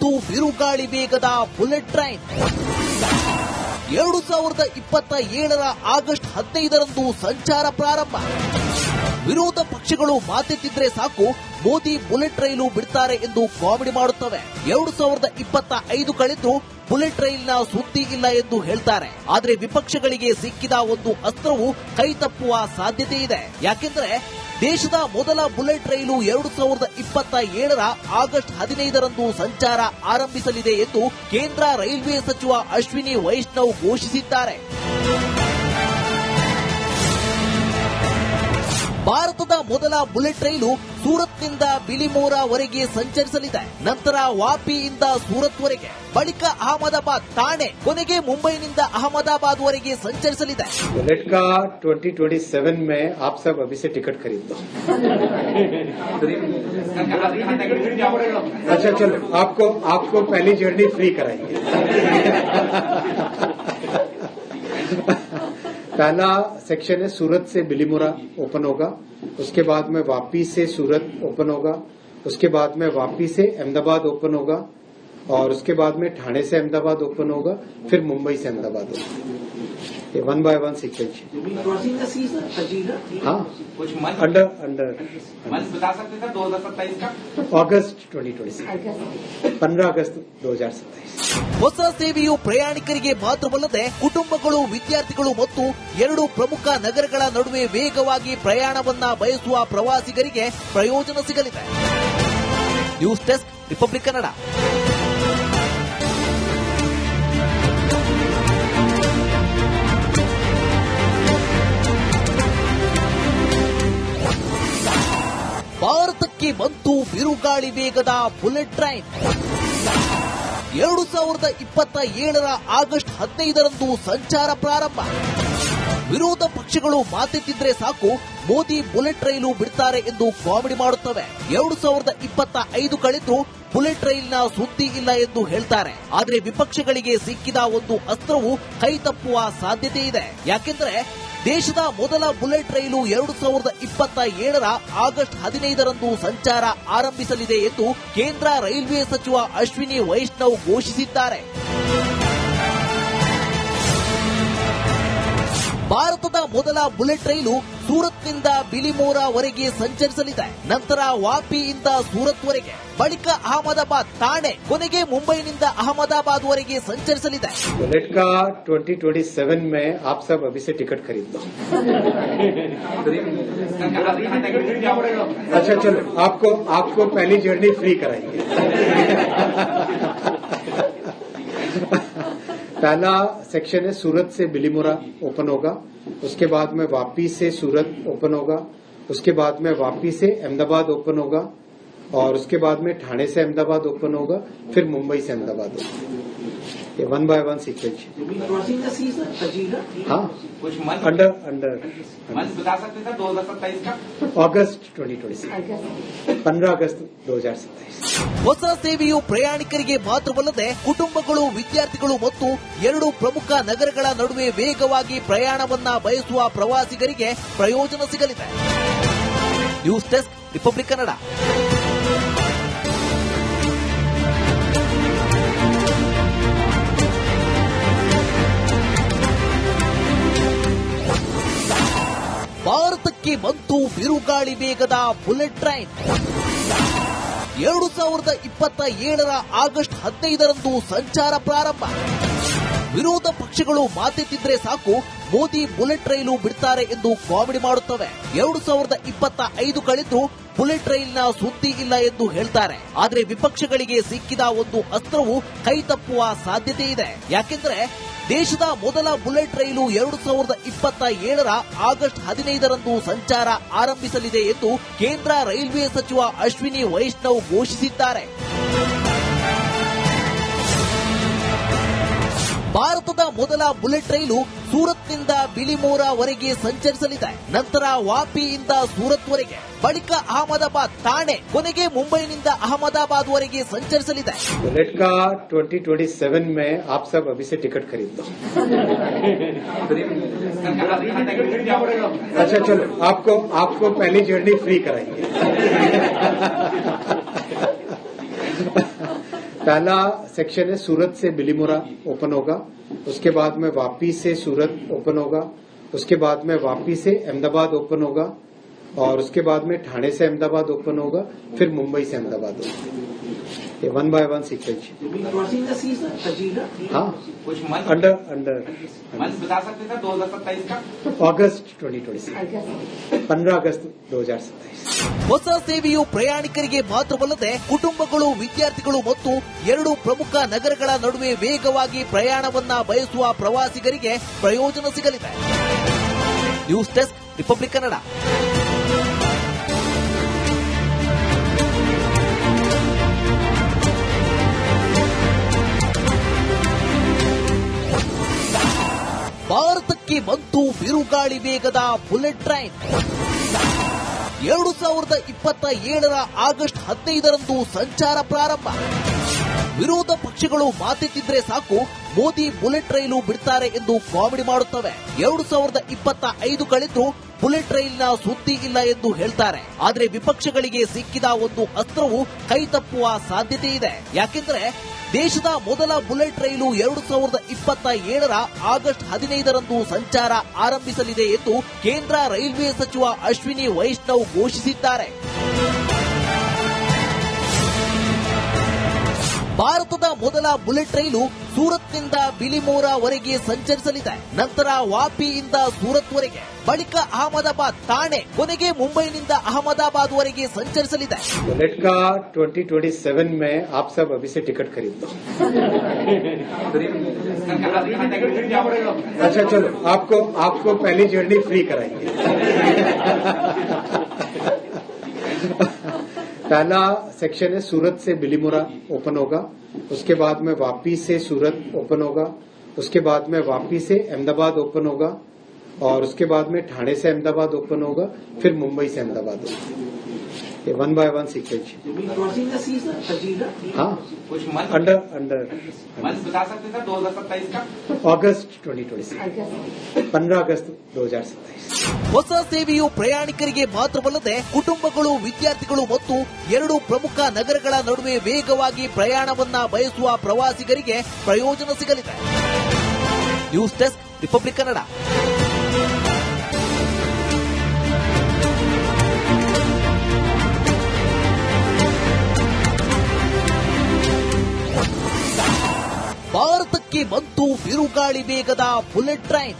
ಬಂತು ಬಿರುಗಾಳಿ ವೇಗದ ಬುಲೆಟ್ ಟ್ರೈನ್. 2027 ಆಗಸ್ಟ್ 15ರಂದು ಸಂಚಾರ ಪ್ರಾರಂಭ. ವಿರೋಧ ಪಕ್ಷಗಳು ಮಾತೆತ್ತಿದ್ರೆ ಸಾಕು, ಮೋದಿ ಬುಲೆಟ್ ರೈಲು ಬಿಡ್ತಾರೆ ಎಂದು ಕಾಮಿಡಿ ಮಾಡುತ್ತವೆ. 2025 ಕಳೆದು ಬುಲೆಟ್ ರೈಲಿನ ಸುದ್ದಿ ಇಲ್ಲ ಎಂದು ಹೇಳ್ತಾರೆ. ಆದರೆ ವಿಪಕ್ಷಗಳಿಗೆ ಸಿಕ್ಕಿದ ಒಂದು ಅಸ್ತ್ರವು ಕೈ ತಪ್ಪುವ ಸಾಧ್ಯತೆ ಇದೆ. ಯಾಕೆಂದ್ರೆ ದೇಶದ ಮೊದಲ ಬುಲೆಟ್ ರೈಲು 2027 ಆಗಸ್ಟ್ 15ರಂದು ಸಂಚಾರ ಆರಂಭಿಸಲಿದೆ ಎಂದು ಕೇಂದ್ರ ರೈಲ್ವೆ ಸಚಿವ ಅಶ್ವಿನಿ ವೈಷ್ಣವ್ ಘೋಷಿಸಿದ್ದಾರೆ. ಭಾರತದ ಮೊದಲ ಬುಲೆಟ್ ರೈಲು ಸೂರತ್ನಿಂದ ಬಿಲಿಮೋರಾವರೆಗೆ ಸಂಚರಿಸಲಿದೆ. ನಂತರ ವಾಪಿಯಿಂದ ಸೂರತ್ವರೆಗೆ, ಬಳಿಕ ಅಹಮದಾಬಾದ್, ಠಾಣೆ, ಕೊನೆಗೆ ಮುಂಬೈನಿಂದ ಅಹಮದಾಬಾದ್ ವರೆಗೆ ಸಂಚರಿಸಲಿದೆ. बुलेट का 2027 में आप सब अभी से टिकट खरीद लो. अच्छा चलो, आपको पहली जर्नी फ्री कराएंगे. पहला सेक्शन है सूरत से बिलीमोरा ओपन होगा, उसके बाद में वापी से सूरत ओपन होगा, उसके बाद में वापी से अहमदाबाद ओपन होगा और उसके बाद में ठाणे से अहमदाबाद ओपन होगा, फिर मुंबई से अहमदाबाद होगा. ये 1 by 1 सीक्वेंस. हाँ, अंडर बता सकते थे 2027 का अगस्त 2026, 15 अगस्त 2027. ಹೊಸ ಸೇವೆಯು ಪ್ರಯಾಣಿಕರಿಗೆ ಮಾತ್ರವಲ್ಲದೆ ಕುಟುಂಬಗಳು, ವಿದ್ಯಾರ್ಥಿಗಳು ಮತ್ತು 2 ಪ್ರಮುಖ ನಗರಗಳ ನಡುವೆ ವೇಗವಾಗಿ ಪ್ರಯಾಣವನ್ನ ಬಯಸುವ ಪ್ರವಾಸಿಗರಿಗೆ ಪ್ರಯೋಜನ ಸಿಗಲಿದೆ. News desk, republic Kannada. ಭಾರತಕ್ಕೆ ಬಂತು ಬಿರುಗಾಳಿ ವೇಗದ ಬುಲೆಟ್ ಟ್ರೈನ್. 2027 ಆಗಸ್ಟ್ 15ರಂದು ಸಂಚಾರ ಪ್ರಾರಂಭ. ವಿರೋಧ ಪಕ್ಷಗಳು ಮಾತೆತ್ತಿದ್ರೆ ಸಾಕು, ಮೋದಿ ಬುಲೆಟ್ ರೈಲು ಬಿಡ್ತಾರೆ ಎಂದು ಕಾಮಿಡಿ ಮಾಡುತ್ತವೆ. 2025 ಕಳೆದು ಬುಲೆಟ್ ರೈಲಿನ ಸುದ್ದಿ ಇಲ್ಲ ಎಂದು ಹೇಳ್ತಾರೆ. ಆದರೆ ವಿಪಕ್ಷಗಳಿಗೆ ಸಿಕ್ಕಿದ ಒಂದು ಅಸ್ತ್ರವು ಕೈ ತಪ್ಪುವ ಸಾಧ್ಯತೆ ಇದೆ. ಯಾಕೆಂದ್ರೆ ದೇಶದ ಮೊದಲ ಬುಲೆಟ್ ರೈಲು 2027 ಆಗಸ್ಟ್ 15ರಂದು ಸಂಚಾರ ಆರಂಭಿಸಲಿದೆ ಎಂದು ಕೇಂದ್ರ ರೈಲ್ವೆ ಸಚಿವ ಅಶ್ವಿನಿ ವೈಷ್ಣವ್ ಘೋಷಿಸಿದ್ದಾರೆ. ಭಾರತದ ಮೊದಲ ಬುಲೆಟ್ ರೈಲು ಸೂರತ್ನಿಂದ ಬಿಲಿಮೋರಾವರೆಗೆ ಸಂಚರಿಸಲಿದೆ. ನಂತರ ವಾಪಿಯಿಂದ ಸೂರತ್ವರೆಗೆ, ಬಳಿಕ ಅಹಮದಾಬಾದ್, ಠಾಣೆ, ಕೊನೆಗೆ ಮುಂಬೈನಿಂದ ಅಹಮದಾಬಾದ್ ವರೆಗೆ ಸಂಚರಿಸಲಿದೆ. बुलेट का 2027 में आप सब अभी से टिकट खरीद लो. अच्छा चलो, आपको पहली जर्नी फ्री कराएंगे. पहला सेक्शन है सूरत से बिलीमोरा ओपन होगा, उसके बाद में वापी से सूरत ओपन होगा, उसके बाद में वापी से अहमदाबाद ओपन होगा और उसके बाद में ठाणे से अहमदाबाद ओपन होगा, फिर मुंबई से अहमदाबाद होगा. ये 1 by 1 सीक्वेंस. हाँ, अंडर बता सकते थे 2027 का अगस्त 2026, 15 अगस्त 2027. ಹೊಸ ಸೇವೆಯು ಪ್ರಯಾಣಿಕರಿಗೆ ಮಾತ್ರವಲ್ಲದೆ ಕುಟುಂಬಗಳು, ವಿದ್ಯಾರ್ಥಿಗಳು ಮತ್ತು 2 ಪ್ರಮುಖ ನಗರಗಳ ನಡುವೆ ವೇಗವಾಗಿ ಪ್ರಯಾಣವನ್ನ ಬಯಸುವ ಪ್ರವಾಸಿಗರಿಗೆ ಪ್ರಯೋಜನ ಸಿಗಲಿದೆ. News desk, republic Kannada. ಭಾರತಕ್ಕೆ ಬಂತು ಬಿರುಗಾಳಿ ವೇಗದ ಬುಲೆಟ್ ಟ್ರೈನ್. 2027 ಆಗಸ್ಟ್ 15ರಂದು ಸಂಚಾರ ಪ್ರಾರಂಭ. ವಿರೋಧ ಪಕ್ಷಗಳು ಮಾತೆತ್ತಿದ್ರೆ ಸಾಕು, ಮೋದಿ ಬುಲೆಟ್ ರೈಲು ಬಿಡ್ತಾರೆ ಎಂದು ಕಾಮಿಡಿ ಮಾಡುತ್ತವೆ. 2025 ಕಳೆದು ಬುಲೆಟ್ ರೈಲಿನ ಸುದ್ದಿ ಇಲ್ಲ ಎಂದು ಹೇಳ್ತಾರೆ. ಆದರೆ ವಿಪಕ್ಷಗಳಿಗೆ ಸಿಕ್ಕಿದ ಒಂದು ಅಸ್ತ್ರವು ಕೈ ತಪ್ಪುವ ಸಾಧ್ಯತೆ ಇದೆ. ಯಾಕೆಂದ್ರೆ ದೇಶದ ಮೊದಲ ಬುಲೆಟ್ ರೈಲು 2027 ಆಗಸ್ಟ್ 15ರಂದು ಸಂಚಾರ ಆರಂಭಿಸಲಿದೆ ಎಂದು ಕೇಂದ್ರ ರೈಲ್ವೆ ಸಚಿವ ಅಶ್ವಿನಿ ವೈಷ್ಣವ್ ಘೋಷಿಸಿದ್ದಾರೆ. ಭಾರತದ ಮೊದಲ ಬುಲೆಟ್ ರೈಲು ಸೂರತ್ನಿಂದ ಬಿಲಿಮೋರಾವರೆಗೆ ಸಂಚರಿಸಲಿದೆ. ನಂತರ ವಾಪಿಯಿಂದ ಸೂರತ್ವರೆಗೆ, ಬಳಿಕ ಅಹಮದಾಬಾದ್, ಠಾಣೆ, ಕೊನೆಗೆ ಮುಂಬೈನಿಂದ ಅಹಮದಾಬಾದ್ ವರೆಗೆ ಸಂಚರಿಸಲಿದೆ. बुलेट का 2027 में आप सब अभी से टिकट खरीद लो. अच्छा चलो, आपको पहली जर्नी फ्री कराएंगे. पहला सेक्शन है सूरत से बिलीमोरा ओपन होगा, उसके बाद में वापी से सूरत ओपन होगा, उसके बाद में वापी से अहमदाबाद ओपन होगा और उसके बाद में ठाणे से अहमदाबाद ओपन होगा, फिर मुंबई से अहमदाबाद होगा। ये 1 by 1 सीक्वेंस। हाँ, कुछ मंथ अंडर बता सकते थे 2027 का? अगस्त 2026, 15 अगस्त 2027। ಹೊಸ ಸೇವೆಯು ಪ್ರಯಾಣಿಕರಿಗೆ ಮಾತ್ರವಲ್ಲದೆ ಕುಟುಂಬಗಳು, ವಿದ್ಯಾರ್ಥಿಗಳು ಮತ್ತು 2 ಪ್ರಮುಖ ನಗರಗಳ ನಡುವೆ ವೇಗವಾಗಿ ಪ್ರಯಾಣವನ್ನ ಬಯಸುವ ಪ್ರವಾಸಿಗರಿಗೆ ಪ್ರಯೋಜನ ಸಿಗಲಿದೆ. News desk, republic Kannada. ಭಾರತಕ್ಕೆ ಬಂತು ಬಿರುಗಾಳಿ ವೇಗದ ಬುಲೆಟ್ ಟ್ರೈನ್. 2027ರ ಆಗಸ್ಟ್ 15ರಂದು ಸಂಚಾರ ಪ್ರಾರಂಭ. ವಿರೋಧ ಪಕ್ಷಗಳು ಮಾತೆತ್ತಿದ್ರೆ ಸಾಕು, ಮೋದಿ ಬುಲೆಟ್ ರೈಲು ಬಿಡ್ತಾರೆ ಎಂದು ಕಾಮಿಡಿ ಮಾಡುತ್ತವೆ. 2025 ಕಳೆದ್ರೂ ಬುಲೆಟ್ ರೈಲಿನ ಸುದ್ದಿ ಇಲ್ಲ ಎಂದು ಹೇಳ್ತಾರೆ. ಆದರೆ ವಿಪಕ್ಷಗಳಿಗೆ ಸಿಕ್ಕಿದ ಒಂದು ಅಸ್ತ್ರವು ಕೈ ತಪ್ಪುವ ಸಾಧ್ಯತೆ ಇದೆ. ಯಾಕೆಂದ್ರೆ ದೇಶದ ಮೊದಲ ಬುಲೆಟ್ ರೈಲು 2027ರ ಆಗಸ್ಟ್ 15ರಂದು ಸಂಚಾರ ಆರಂಭಿಸಲಿದೆ ಎಂದು ಕೇಂದ್ರ ರೈಲ್ವೆ ಸಚಿವ ಅಶ್ವಿನಿ ವೈಷ್ಣವ್ ಘೋಷಿಸಿದ್ದಾರೆ. ಭಾರತದ ಮೊದಲ ಬುಲೆಟ್ ರೈಲು ಸೂರತ್ನಿಂದ ಬಿಲಿಮೋರಾವರೆಗೆ ಸಂಚರಿಸಲಿದೆ. ನಂತರ ವಾಪಿಯಿಂದ ಸೂರತ್ವರೆಗೆ, ಬಳಿಕ ಅಹಮದಾಬಾದ್, ಠಾಣೆ, ಕೊನೆಗೆ ಮುಂಬೈನಿಂದ ಅಹಮದಾಬಾದ್ವರೆಗೆ ಸಂಚರಿಸಲಿದೆ. बुलेट का 2027 में आप सब अभी से टिकट खरीद लो। अच्छा चलो, आपको पहली जर्नी फ्री कराएंगे। पहला सेक्शन है सूरत से बिलीमोरा ओपन होगा, उसके बाद में वापी से सूरत ओपन होगा, उसके बाद में वापी से अहमदाबाद ओपन होगा और उसके बाद में ठाणे से अहमदाबाद ओपन होगा, फिर मुंबई से अहमदाबाद होगा। ये 1 by 1 सीक्वेंस। हाँ, कुछ मंथ अंडर बता सकते थे 2027 का? अगस्त 2026, 15 अगस्त 2027। ಹೊಸ ಸೇವೆಯು ಪ್ರಯಾಣಿಕರಿಗೆ ಮಾತ್ರವಲ್ಲದೆ ಕುಟುಂಬಗಳು, ವಿದ್ಯಾರ್ಥಿಗಳು ಮತ್ತು 2 ಪ್ರಮುಖ ನಗರಗಳ ನಡುವೆ ವೇಗವಾಗಿ ಪ್ರಯಾಣವನ್ನ ಬಯಸುವ ಪ್ರವಾಸಿಗರಿಗೆ ಪ್ರಯೋಜನ ಸಿಗಲಿದೆ. News desk, republic Kannada. ಭಾರತಕ್ಕೆ ಬಂತು ಬಿರುಗಾಳಿ ವೇಗದ ಬುಲೆಟ್ ಟ್ರೈನ್.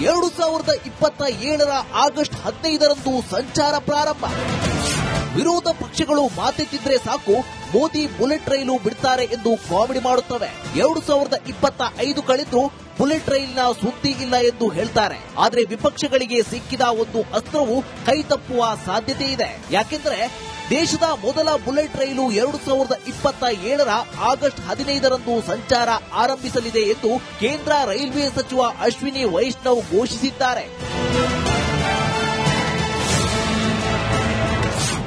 2027ರ ಆಗಸ್ಟ್ 15ರಂದು ಸಂಚಾರ ಪ್ರಾರಂಭ. ವಿರೋಧ ಪಕ್ಷಗಳು ಮಾತೆತ್ತಿದ್ರೆ ಸಾಕು, ಮೋದಿ ಬುಲೆಟ್ ರೈಲು ಬಿಡ್ತಾರೆ ಎಂದು ಕಾಮಿಡಿ ಮಾಡುತ್ತವೆ. 2025 ಕಳೆದ್ರೂ ಬುಲೆಟ್ ರೈಲಿನ ಸುದ್ದಿ ಇಲ್ಲ ಎಂದು ಹೇಳ್ತಾರೆ. ಆದರೆ ವಿಪಕ್ಷಗಳಿಗೆ ಸಿಕ್ಕಿದ ಒಂದು ಅಸ್ತ್ರವು ಕೈ ತಪ್ಪುವ ಸಾಧ್ಯತೆ ಇದೆ. ಯಾಕೆಂದ್ರೆ ದೇಶದ ಮೊದಲ ಬುಲೆಟ್ ರೈಲು 2027ರ ಆಗಸ್ಟ್ 15ರಂದು ಸಂಚಾರ ಆರಂಭಿಸಲಿದೆ ಎಂದು ಕೇಂದ್ರ ರೈಲ್ವೆ ಸಚಿವ ಅಶ್ವಿನಿ ವೈಷ್ಣವ್ ಘೋಷಿಸಿದ್ದಾರೆ.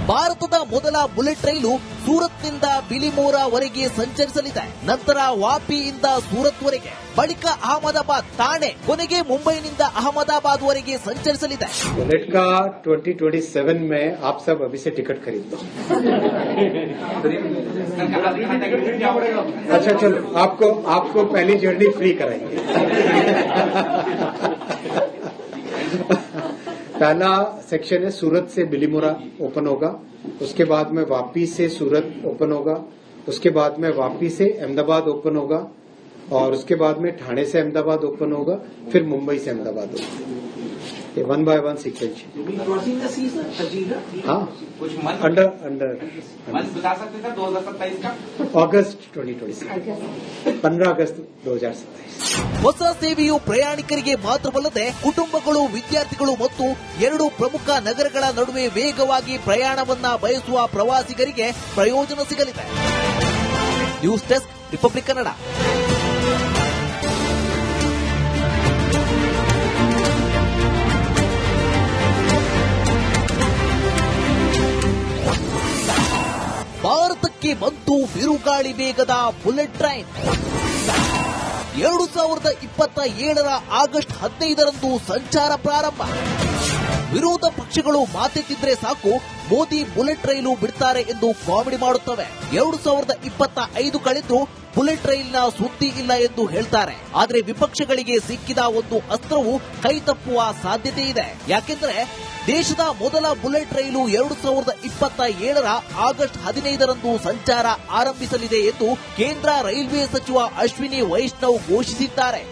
ಭಾರತದ ಮೊದಲ ಬುಲೆಟ್ ರೈಲು ಸೂರತ್ನಿಂದ ಬಿಲಿಮೋರಾವರೆಗೆ ಸಂಚರಿಸಲಿದೆ. ನಂತರ ವಾಪಿಯಿಂದ ಸೂರತ್ವರೆಗೆ, ಬಳಿಕ ಅಹಮದಾಬಾದ್, ಠಾಣೆ, ಕೊನೆಗೆ ಮುಂಬೈನಿಂದ ಅಹಮದಾಬಾದ್ವರೆಗೆ ಸಂಚರಿಸಲಿದೆ. बुलेट का 2027 में आप सब अभी से टिकट खरीद लो। अच्छा चलो, आपको पहली जर्नी फ्री कराएंगे। पहला सेक्शन है सूरत से बिलीमोरा ओपन होगा, उसके बाद में वापी से सूरत ओपन होगा, उसके बाद में वापी से अहमदाबाद ओपन होगा और उसके बाद में ठाणे से अहमदाबाद ओपन होगा, फिर मुंबई से अहमदाबाद होगा। ये 1 by 1 सीक्वेंस। हाँ, कुछ मंथ अंडर बता सकते थे 2027 का? अगस्त 2026, 15 अगस्त 2027। ಹೊಸ ಸೇವೆಯು ಪ್ರಯಾಣಿಕರಿಗೆ ಮಾತ್ರವಲ್ಲದೆ ಕುಟುಂಬಗಳು, ವಿದ್ಯಾರ್ಥಿಗಳು ಮತ್ತು 2 ಪ್ರಮುಖ ನಗರಗಳ ನಡುವೆ ವೇಗವಾಗಿ ಪ್ರಯಾಣವನ್ನ ಬಯಸುವ ಪ್ರವಾಸಿಗರಿಗೆ ಪ್ರಯೋಜನ ಸಿಗಲಿದೆ. News desk, republic Kannada. ಭಾರತಕ್ಕೆ ಬಂತು ಬಿರುಗಾಳಿ ವೇಗದ ಬುಲೆಟ್ ಟ್ರೈನ್. 2027ರ ಆಗಸ್ಟ್ 15ರಂದು ಸಂಚಾರ ಪ್ರಾರಂಭ. ವಿರೋಧ ಪಕ್ಷಗಳು ಮಾತೆತ್ತಿದ್ರೆ ಸಾಕು, ಮೋದಿ ಬುಲೆಟ್ ರೈಲು ಬಿಡ್ತಾರೆ ಎಂದು ಕಾಮಿಡಿ ಮಾಡುತ್ತವೆ. 2025 ಕಳೆದು ಬುಲೆಟ್ ರೈಲಿನ ಸುದ್ದಿ ಇಲ್ಲ ಎಂದು ಹೇಳ್ತಾರೆ. ಆದರೆ ವಿಪಕ್ಷಗಳಿಗೆ ಸಿಕ್ಕಿದ ಒಂದು ಅಸ್ತ್ರವು ಕೈ ತಪ್ಪುವ ಸಾಧ್ಯತೆ ಇದೆ. ಯಾಕೆಂದ್ರೆ ದೇಶದ ಮೊದಲ ಬುಲೆಟ್ ರೈಲು 2027ರ ಆಗಸ್ಟ್ 15ರಂದು ಸಂಚಾರ ಆರಂಭಿಸಲಿದೆ ಎಂದು ಕೇಂದ್ರ ರೈಲ್ವೆ ಸಚಿವ ಅಶ್ವಿನಿ ವೈಷ್ಣವ್ ಘೋಷಿಸಿದ್ದಾರೆ.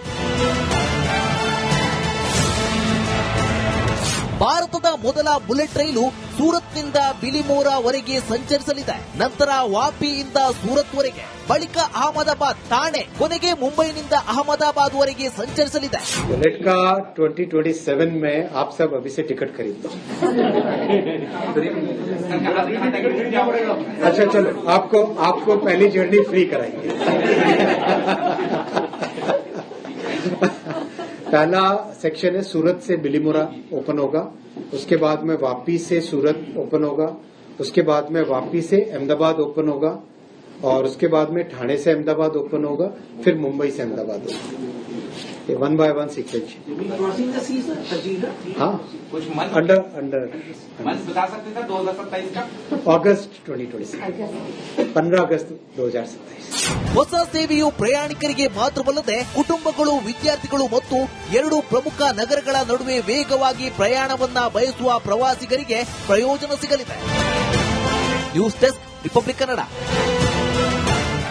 ಭಾರತದ ಮೊದಲ ಬುಲೆಟ್ ರೈಲು ಸೂರತ್ನಿಂದ ಬಿಲಿಮೋರಾವರೆಗೆ ಸಂಚರಿಸಲಿದೆ. ನಂತರ ವಾಪಿಯಿಂದ ಸೂರತ್ವರೆಗೆ, ಬಳಿಕ ಅಹಮದಾಬಾದ್, ಠಾಣೆ, ಕೊನೆಗೆ ಮುಂಬೈನಿಂದ ಅಹಮದಾಬಾದ್ ವರೆಗೆ ಸಂಚರಿಸಲಿದೆ. बुलेट का 2027 में आप सब अभी से टिकट खरीद लो. अच्छा चलो, आपको पहली जर्नी फ्री कराएंगे. पहला सेक्शन है सूरत से बिलीमोरा ओपन होगा, उसके बाद में वापी से सूरत ओपन होगा, उसके बाद में वापी से अहमदाबाद ओपन होगा और उसके बाद में ठाणे से अहमदाबाद ओपन होगा, फिर मुंबई से अहमदाबाद होगा. ये 1 by 1 सीक्वेंस. हाँ, कुछ मन अंडर बता सकते थे 2027 का? अगस्त 2026, 15 अगस्त 2027. ಹೊಸ ಸೇವೆಯು ಪ್ರಯಾಣಿಕರಿಗೆ ಮಾತ್ರವಲ್ಲದೆ ಕುಟುಂಬಗಳು, ವಿದ್ಯಾರ್ಥಿಗಳು ಮತ್ತು 2 ಪ್ರಮುಖ ನಗರಗಳ ನಡುವೆ ವೇಗವಾಗಿ ಪ್ರಯಾಣವನ್ನ ಬಯಸುವ ಪ್ರವಾಸಿಗರಿಗೆ ಪ್ರಯೋಜನ ಸಿಗಲಿದೆ. News desk, republic Kannada.